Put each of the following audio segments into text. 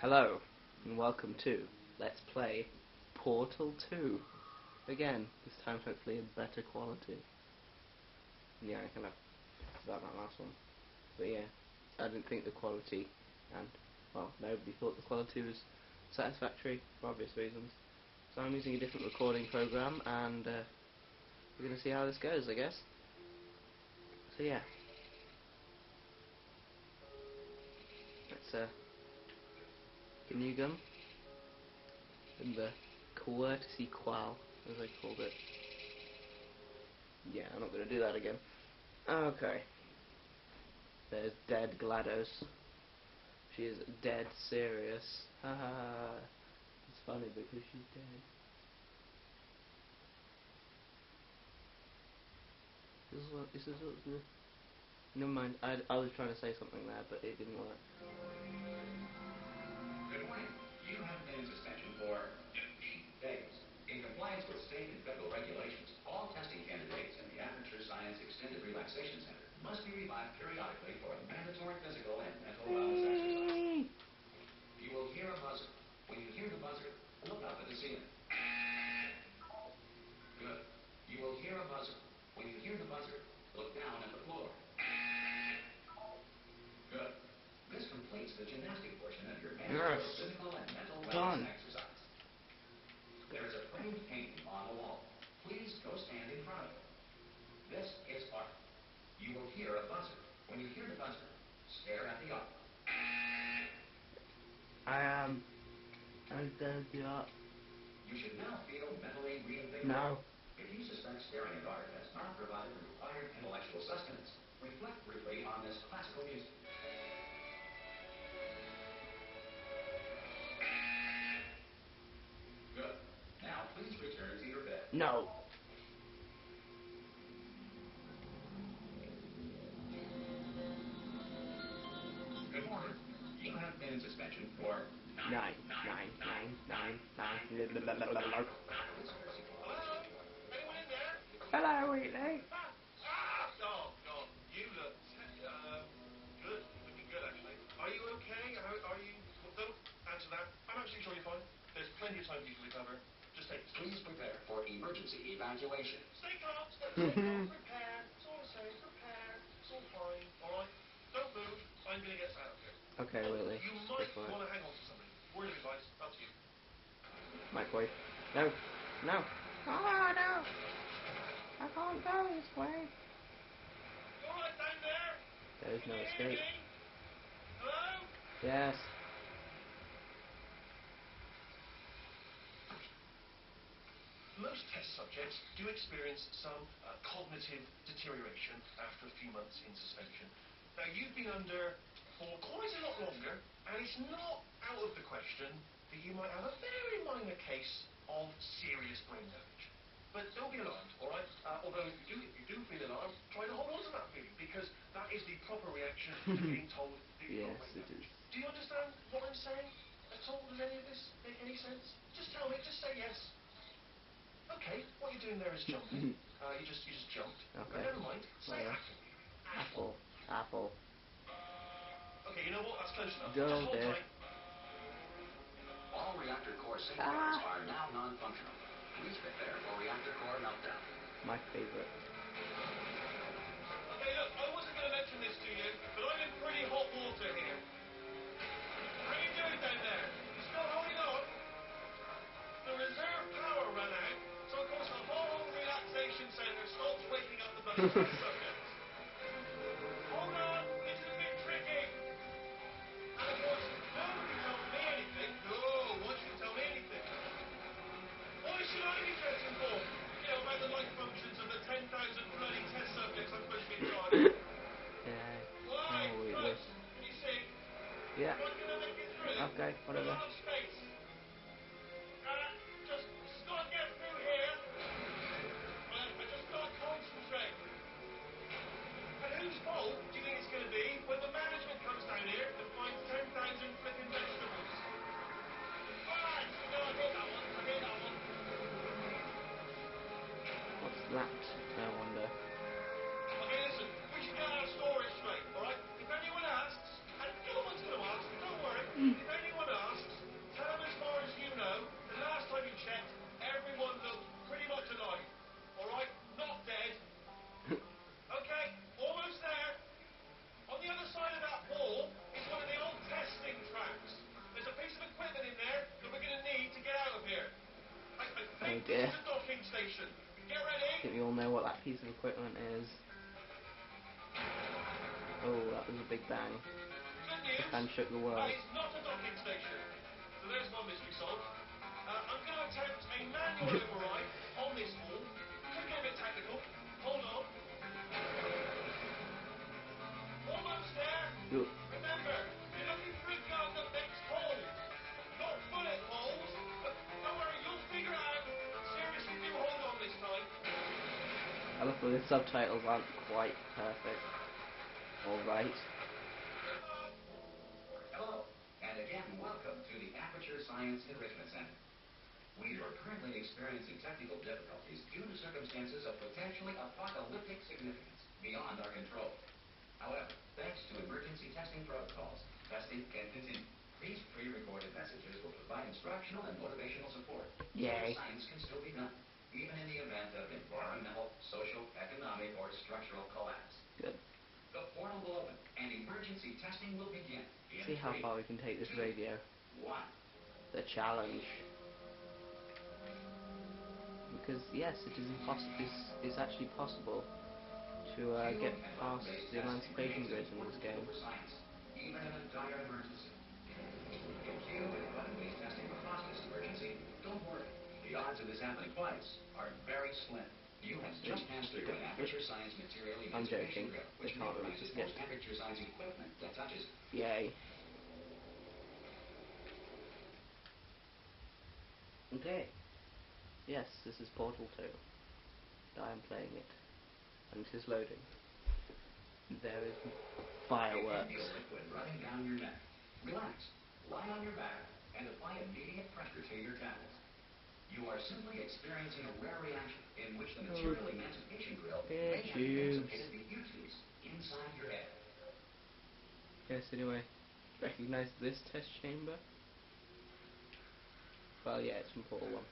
Hello, and welcome to Let's Play Portal 2. Again, this time hopefully in better quality. Yeah, I kind of about that last one. But yeah, I didn't think the quality, and, well, nobody thought the quality was satisfactory for obvious reasons. So I'm using a different recording program, and we're going to see how this goes, I guess. So yeah. Let's, the new gun. And the courtesy qual, as I called it. Yeah, I'm not going to do that again. Okay. There's dead GLaDOS. She is dead serious. Haha. It's funny because she's dead. This is what's the... Never mind, I was trying to say something there, but it didn't work. Good morning. You have been in suspension for 50 days. In compliance with state and federal regulations, all testing candidates in the Aperture Science Extended Relaxation Center must be revived periodically for a mandatory physical and mental wellness exercise. You will hear a buzzer. When you hear the buzzer, look up at the ceiling. Good. You will hear a buzzer. When you hear the buzzer, look down at the floor. Good. This completes the gymnastic portion of your mandatory physical and mental wellness exercise. There is a framed painting on the wall. Please go stand in front of it. This is art. You will hear a buzzer. When you hear the buzzer, stare at the art. I'm dead, yeah. You should now feel mentally reinvigorated. No. If you suspect staring at art has not provided the required intellectual sustenance, reflect briefly on this classical music. Good. Now please return to your bed. No. Good morning. You have been in suspension for Nine. Hello? Anyone in there? Hello, Wheatley. Oh, God. You look good. Looking good, actually. Are you okay? Are you... Well, don't answer that. I'm absolutely sure you're fine. There's plenty of time for you to recover. Just take this. Please prepare for emergency evacuation. Stay calm. Stay calm. Prepare. It's all the same. Prepare. It's all fine. All right? Don't move. I'm going to get us out of here. Okay, Wheatley. You might want to hang on to something. Word of advice. Up to you. Microwave. No. No. Oh, no. I can't go this way. You all right down there? There is no Can you escape. hear me? Hello? Yes. Most test subjects do experience some cognitive deterioration after a few months in suspension. Now, you've been under for quite a lot longer, and it's not out of the question that you might have a very minor case of serious brain damage. But don't be alarmed, all right? Although if you do feel alarmed, try to hold on to that feeling, because that is the proper reaction to being told that you've got brain damage. Do you understand what I'm saying at all? Does any of this make any sense? Just tell me, just say yes. Okay, what you're doing there is jumping. You just jumped. Okay. Never mind. Say Apple. apple. Apple. Okay, you know what? That's close enough. Go Just hold there. tight. All reactor core safeguards are now non-functional. Please prepare for reactor core meltdown. My favorite. Okay, look, I wasn't going to mention this to you, but I'm in pretty hot water here. How are you doing down there? You still holding on? The reserve power ran out, so of course the whole relaxation centre stops waking up the bunch of test subjects. Hold on, this is a bit tricky. And of course, nobody tells me anything. No, why should you tell me anything? Why should I be testing for? You know, about the life functions of the 10,000 bloody test subjects I'm supposed to be in charge of. Yeah. Why? Oh, wait, Right, can you see? Yeah. Am I going to make it through? Okay, whatever. A lot of space. Just got to get through here. I just got to concentrate. And whose fault do you think it's going to be when the management comes down here and finds 10,000 flipping vegetables? Alright, no, I hear that one. I hear that one. What's that? I wonder. Okay, listen, we should get our story straight, alright? If anyone asks, and no one's going to ask, don't worry. If anyone asks, dear. This is the docking station. Get I ready. think we all know what that piece of equipment is. Oh, that was a big bang. Good The news. fan shook the world. That is not a docking station. So there's one mystery solved. I'm going to attempt a manual override on this hall. Could get a bit technical. Hold on. Almost there. Look, Remember, you're looking for a gun that makes holes. Not bullet holes. But don't worry, you'll figure it out. Seriously, do hold on this time. I love that the subtitles aren't quite perfect. Alright. Hello, and again, welcome to the Aperture Science Enrichment Center. We are currently experiencing technical difficulties due to circumstances of potentially apocalyptic significance beyond our control. However, thanks to emergency testing protocols, testing can continue. These pre-recorded messages will provide instructional and motivational support. Yay. So science can still be done, even in the event of environmental, social, economic, or structural collapse. Good. The portal will open, and emergency testing will begin. See how far we can take this radio. 1. The challenge. Because yes, it is impossible. It's actually possible to get past the emancipation grid in this game. Even in a dire emergency. If Q and button-based testing were caused this emergency, don't worry. The odds of this happening twice are very slim. You have just passed through an Aperture Science material I'm emancipation joking. drill, They which can't really minimizes just get. most Aperture Science equipment that touches. Yay. Okay. Yes, this is Portal 2. I am playing it. And it is loading. There is fireworks. Feel liquid running down your neck. Relax. Lie on your back and apply immediate pressure to your temples. You are simply experiencing a rare reaction in which the material emancipation grill may have emancipated the U-tubes inside your head. Yes, anyway. Recognize this test chamber? Well, yeah, it's from Portal 1.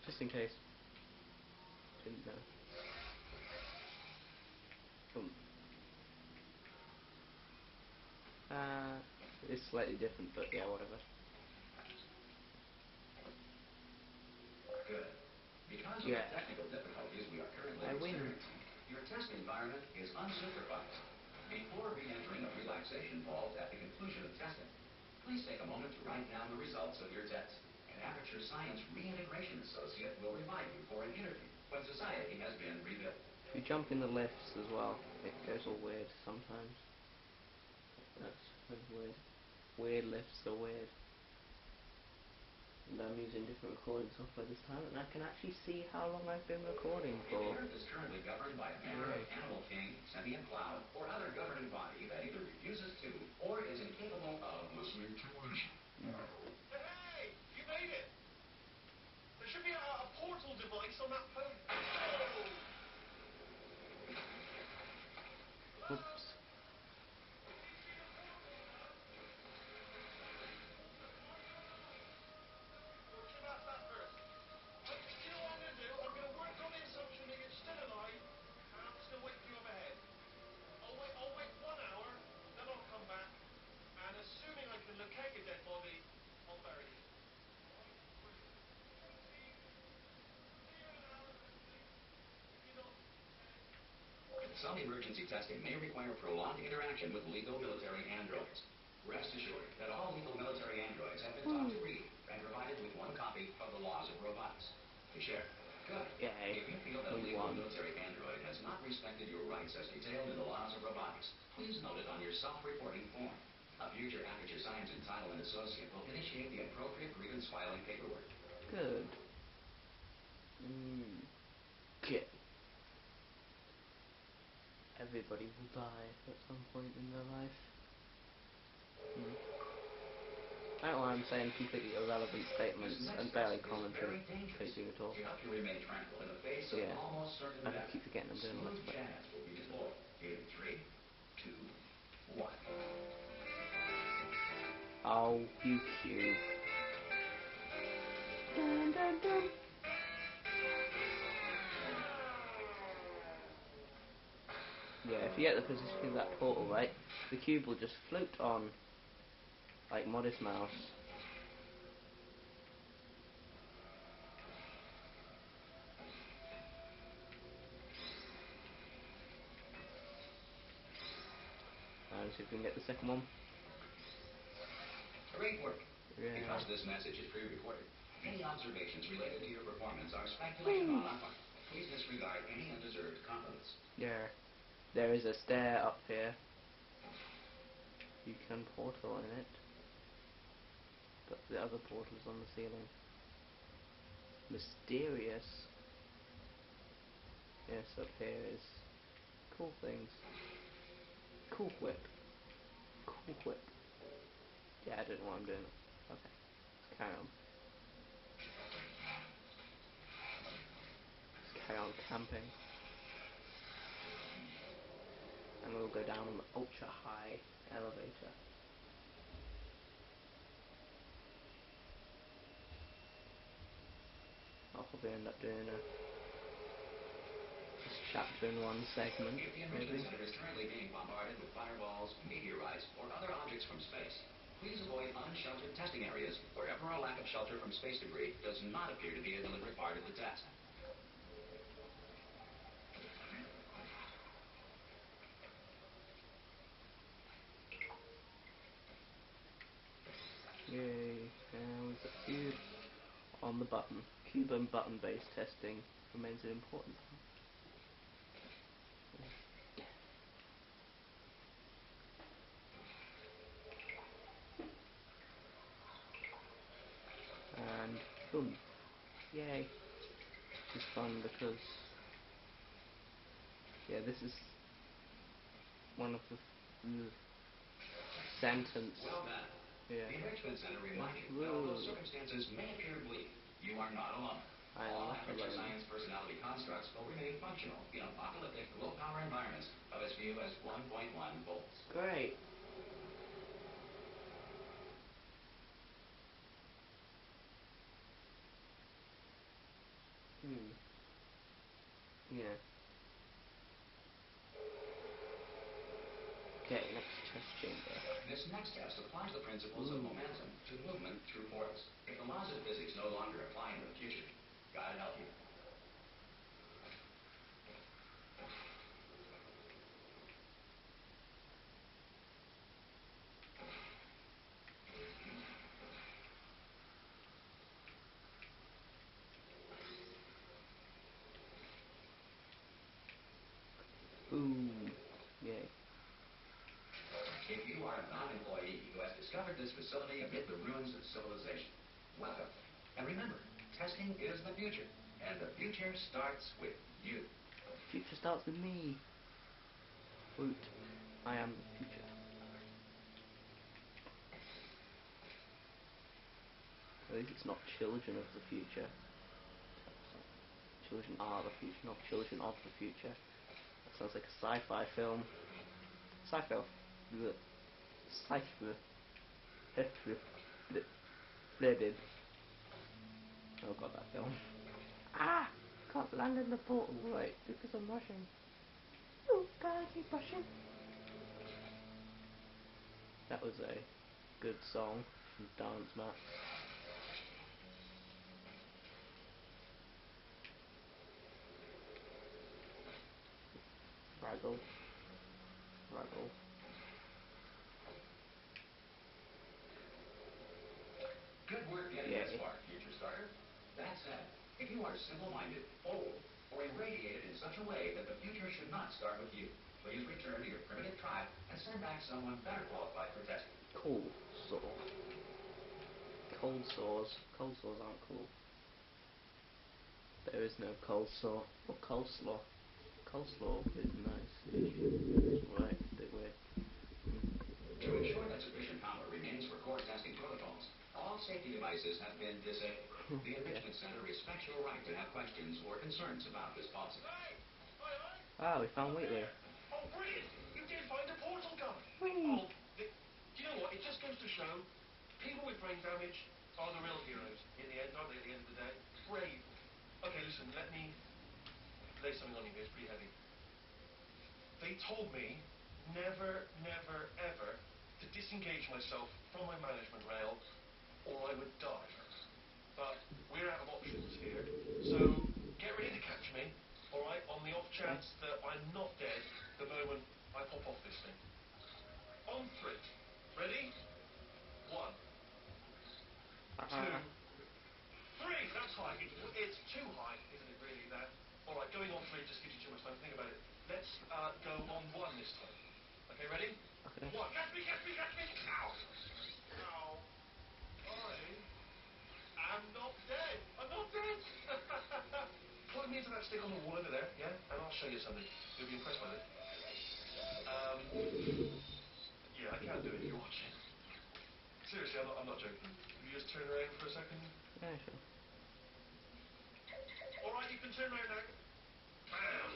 Just in case. Didn't know. It's slightly different, but yeah, whatever. Good. Because of the technical difficulties we are currently experiencing, your test environment is unsupervised. Before re-entering a relaxation vault at the conclusion of testing, please take a moment to write down the results of your test. An Aperture Science Reintegration Associate will invite you for an interview when society has been rebuilt. If you jump in the lifts as well, it goes all weird sometimes. That's kind of weird. Weird lifts are weird. And I'm using different recording software this time, and I can actually see how long I've been recording for. If Earth is currently governed by a member of Animal King, Sentient Cloud, or other governing body that either refuses to or is incapable of listening to us. Hey, you made it. There should be a portal device on that phone. Whoa. Oops. That's that first. Do you know what I'm going to do? I'm going to work on the assumption that you're still alive, and I'm just going to wait for you up ahead. I'll wait 1 hour, then I'll come back, and assuming I can locate your dead body, I'll bury you. See you in an hour, hopefully. If you're not dead. Some emergency testing may require prolonged interaction with legal military androids. Rest assured that all legal military androids have been taught to read and provided with one copy of the Laws of Robotics. To share. Good. Yay. If you feel that a legal military android has not respected your rights as detailed in the Laws of Robotics, please note it on your self-reporting form. A future Aperture Science Entitlement Associate will initiate the appropriate grievance filing paperwork. Good. Okay. Everybody will die at some point in their life. I don't know why I'm saying completely irrelevant statements and barely commenting anything at all. Yeah, I just keep forgetting I'm doing a let's play. In 3, 2, 1. Oh, you cute. Dun, dun, dun. Yeah, if you get the position of that portal right, the cube will just float on like Modest Mouse. And see if we can get the second one. Great work. Yeah. Because this message is pre-recorded, any observations related to your performance are speculation on our part. Please disregard any undeserved compliments. Yeah. There is a stair up here. You can portal in it. But the other portal is on the ceiling. Mysterious. Yes, up here is cool things. Cool whip. Cool whip. Yeah, I don't know what I'm doing. Okay, let's carry on. Let's carry on camping. And we'll go down the ultra high elevator. I'll probably end up doing this chapter in one segment, If the maybe. Enrichment Center is currently being bombarded with fireballs, meteorites, or other objects from space, please avoid unsheltered testing areas wherever a lack of shelter from space debris does not appear to be a deliberate part of the test. Yay, and we've got cube on the button. Cube and button based testing remains an important part. And boom. Yay. Which is fun because, yeah, this is one of the sentence. Well done. Yeah. The Enrichment Center reminds you that although circumstances may appear bleak, you are not alone. I am All not Aperture alone. Science personality constructs will remain functional in apocalyptic, low-power environments of as few as 1.1 volts. Great. Yeah. Okay, next test chamber. This next test applies the principles of momentum to movement through portals. If the laws of physics no longer apply in the future, God help you. Boom. Yay. If you are a non-employee who has discovered this facility amid the ruins of civilization, welcome. And remember, testing is the future, and the future starts with you. Future starts with me. Woot. I am the future. At least it's not children of the future. Children are the future, not children of the future. That sounds like a sci-fi film. Sci-fi. Sci-fi. Blended. Oh god, that film. Ah! Can't land in the portal right because I'm rushing. Oh god, I keep rushing. That was a good song from Dance Max. Raggle. Raggle. Good work getting this far, future starter. That said, if you are simple-minded, old, or irradiated in such a way that the future should not start with you, please return to your primitive tribe and send back someone better qualified for testing. Cold sore. Cold sores. Cold sores aren't cool. There is no cold sore or coleslaw. Coleslaw is nice-ish. Right, a bit weird. To ensure that sufficient power remains for core testing protocols, all safety devices have been disabled. The Enrichment Center respects your right to have questions or concerns about this policy. Hey! Aye, aye. Ah, we found Wheatley. Oh, brilliant! You did find a portal gun. Whee! Oh, do you know what? It just goes to show people with brain damage are the real heroes in the end, aren't they? At the end of the day, brave. Okay, listen. Let me lay something on you here. It's pretty heavy. They told me never, never, ever to disengage myself from my management rail, or I would die. But we're out of options here, so get ready to catch me. All right, on the off chance that I'm not dead the moment I pop off this thing. too high, isn't it really, that? Alright, going on 3 just gives you too much time to think about it. Let's go on 1 this time. Okay, ready? Okay. 1. Catch me, catch me, catch me! Ow! Ow. I am not dead! I'm not dead! Plug me into that stick on the wall over there, yeah? And I'll show you something. You'll be impressed by this. Yeah, I can't do it. You're watching. Seriously, I'm not joking. Can you just turn around for a second? Yeah, sure. Alright, you can turn around now. Bam!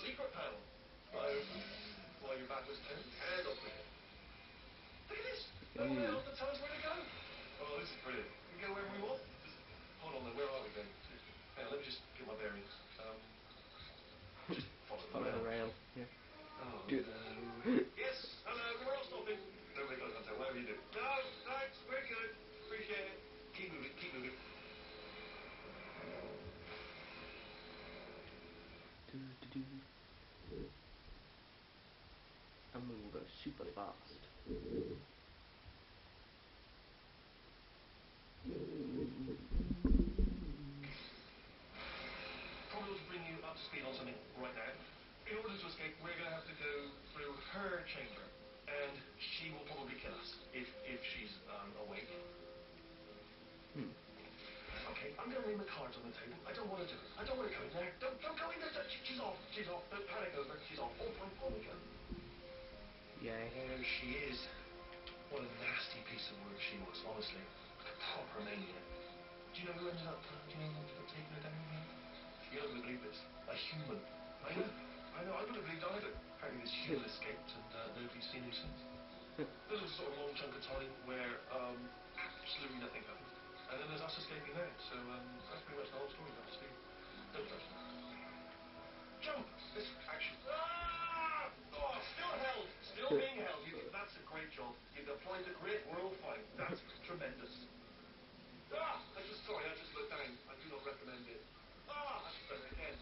Secret panel. Boom. While your back was turned, and off we go. Look at this! No rail to tell us where to go. Oh, this is brilliant. We go wherever we want. Just hold on there. Where are we going? Hang on, let me just get my bearings. Just follow the Follow rail. the rail. Yeah. Oh, Do no. Yes, hello, we're all stopping. Don't make eye contact, whatever you do. No, thanks, we're good. Appreciate it. Keep moving, keep moving. And we will go super fast. Probably ought to bring you up to speed on something right now. In order to escape, we're going to have to go through her chamber. And she will probably kill us if she's awake. Okay, I'm going to lay my cards on the table. I don't want to do it. I don't want to go in there. Don't go in there. She's off. She's off. Don't panic over. She's off. All fine. On we go. Yay. There she is. What a nasty piece of work she was, honestly. Like a proper maniac. Do you know who ended up taking her down here? You're not going to believe this. A human. I know. I wouldn't have believed either. Apparently this human escaped and nobody's seen him since. There's a sort of long chunk of time where absolutely nothing happened. And then there's us escaping now. So that's pretty much the whole story, that's Steve. Don't touch me. Jump! This action. Ah! Oh, still held. Still being held. That's a great job. You've applied the grit. We're all fine. That's tremendous. Ah! I just looked down. I do not recommend it. Ah! That's better again.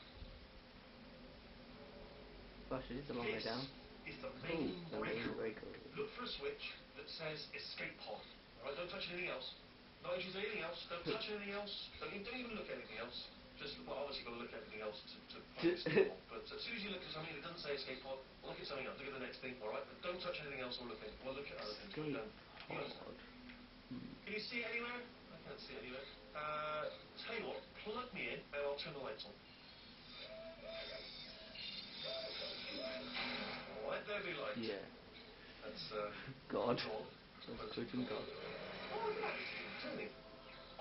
Gosh, it is a long way down. Is the Oh, main the main breaker. breaker. Look for a switch that says escape pod. Alright, don't touch anything else. Not use anything else. Don't touch anything else. Don't even look at anything else. Just, well, obviously you've got to look at everything else to find the escape pod. But as soon as you look at something that doesn't say escape pod, look at something else. Look at the next thing, alright? But don't touch anything else or look at it. Well, look at other things. But Escape don't. You understand? pod. Can you see it anywhere? I can't see it anywhere. Tell you what, plug me in and I'll turn the lights on. Alright, there be light. Yeah. That's, God. God. That's quoting God. Oh, look at that. It's turning.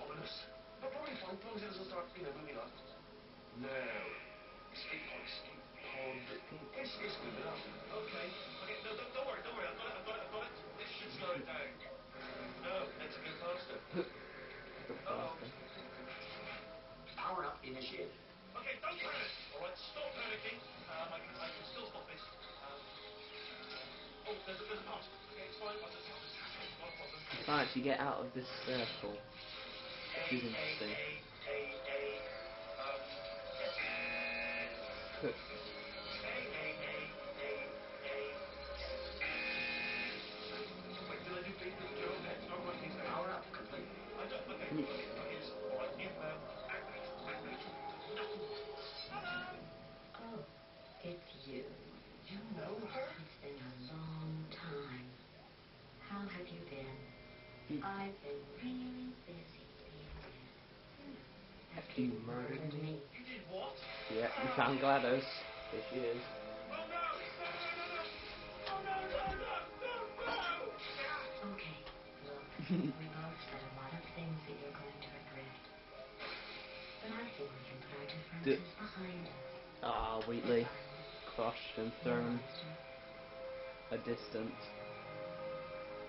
Ominous. But probably fine, as long as it doesn't start, moving up. Now. Escape pod, escape pod. It's moving up. Okay. Okay, no, don't worry. I've got it. This should slow it down. No, let's go faster. Uh-oh. Faster. Power up initiated. Okay, don't panic. Alright, stop panicking. I can still stop this. Oh, there's a pass. Okay, it's fine. I'll just tap it. Not a problem. You can actually get out of this circle. Which is interesting. Wait, did I do big? Okay, start writing these down. Power up complete. Okay, so, alright, activate. Nothing. Hello! Oh, it's you. You know her? It's been a long time. How have you been? I've been really busy being dead. After you murdered me. You did what? Yeah, we found GLaDOS. Here she is. Oh no! No! Oh no! Okay, look, we both said a lot of things that you're going to regret. But I think we can put our differences behind us. Ah, Wheatley. Crushed and thrown a distance.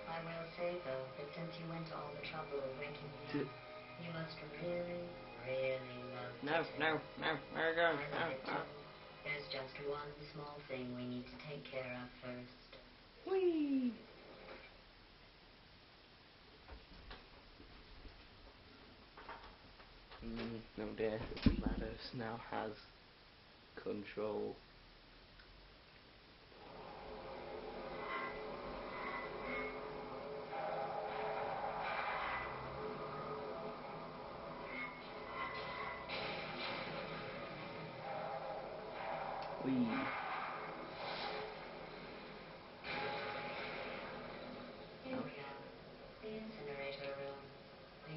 I will say, though, that since you went to all the trouble of waking me up, you must really, really love it. No, there we go. I love it too. There's just one small thing we need to take care of first. Whee! No dear, GLaDOS now has control.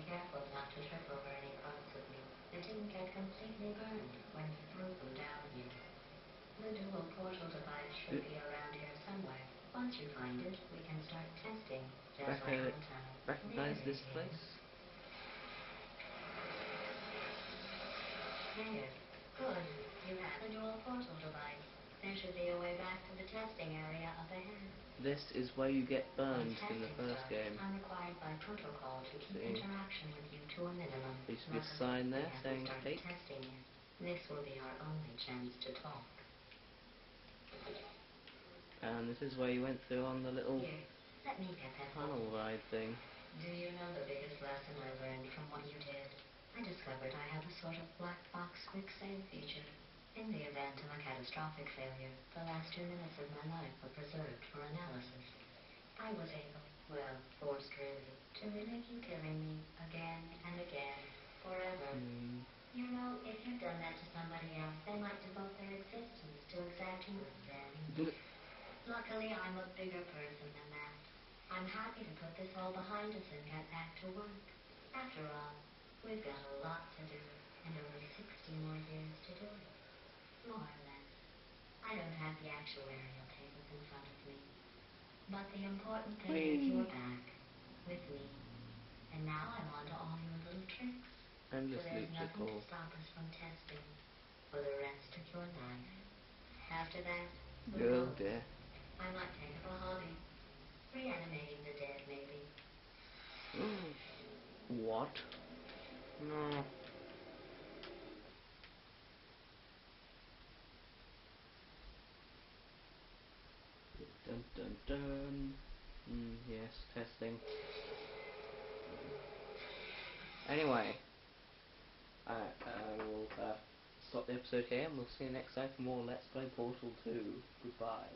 careful not to trip over any parts of me that didn't get completely burned when you threw them down here. The dual portal device should be around here somewhere. Once you find it, we can start testing, just like old time. Recognize this place? There. Good. You have a dual portal device. There should be a way back to the testing area up ahead. This is where you get burned When in the testing first starts, game. I'm required by protocol to keep See. interaction with you to a minimum. There used to be a sign there saying take. Testing it. This will be our only chance to talk. And this is where you went through on the little Here, let me get that tunnel hold. ride thing. Do you know the biggest lesson I learned from what you did? I discovered I have a sort of black box quick save feature. In the event of a catastrophic failure, the last 2 minutes of my life were preserved for analysis. I was able, well, forced really, to relive you killing me again and again, forever. You know, if you'd done that to somebody else, they might devote their existence to exacting revenge. Luckily, I'm a bigger person than that. I'm happy to put this all behind us and get back to work. After all, we've got a lot to do, and only 60 more years to do it. More or less. I don't have the actuarial tables in front of me. But the important thing is you're back, with me. And now I'm on to all your little tricks. And So this there's loop nothing to call. stop us from testing for the rest of your life. After that, who Oh knows? dear. I might take up a hobby. Reanimating the dead, maybe. What? No. Dun dun dun. Yes, testing. Anyway, we'll stop the episode here and we'll see you next time for more Let's Play Portal 2. Goodbye.